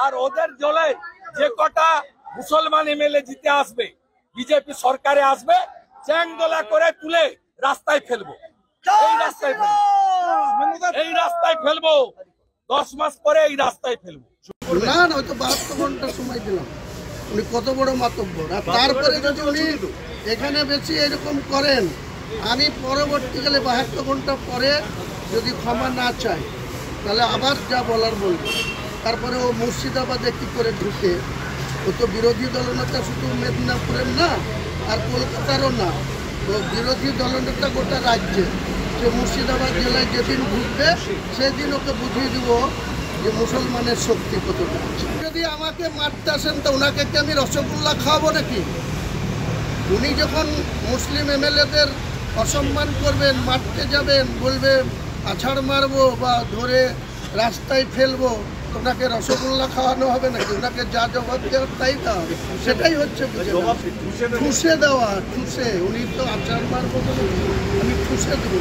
আর ওদের দলে যে কটা মুসলমান এমএলএ জিতে আসবে, বিজেপি সরকারে আসবে, চ্যাংদোলা করে তুলে রাস্তায় ফেলবো। এই রাস্তায় ফেলবো 10 মাস পরে এই রাস্তায় ফেলবো। না না, হয়তো 72 ঘন্টা সময় দিলাম। উনি কত বড় মাতব্বর। আর তারপরে যদি উনি এখানে বেশি এরকম করেন, আমি পরবর্তীকালে 72 ঘন্টা পরে যদি ক্ষমা না চাই, তাহলে আবার যা বলার বলবো। তারপরে ও মুর্শিদাবাদে কি করে ঢুকে, ও তো বিরোধী দলনেতা শুধু মেদিনীপুরের না আর কলকাতারও না, ও বিরোধী দলনেতা গোটা রাজ্যে। সে মুর্শিদাবাদ জেলায় যেদিন ঢুকবে সেদিন ওকে বুঝিয়ে দিব যে মুসলমানের শক্তি কতটা। যদি আমাকে মারতে আসেন তো ওনাকে কি আমি রসগোল্লা খাওয়াবো নাকি? উনি যখন মুসলিম এমএলএদের অসম্মান করবেন, মারতে যাবেন, বলবে আছাড় মারবো বা ধরে রাস্তায় ফেলবো, ওনাকে রসগোল্লা খাওয়ানো হবে নাকি? ওনাকে যা জবাব দেওয়ার তাই দেওয়া হবে। সেটাই হচ্ছে ঠুসে দেওয়া। ঠুসে, উনি তো আছাড় মারবো, আমি ঠুসে দেবো।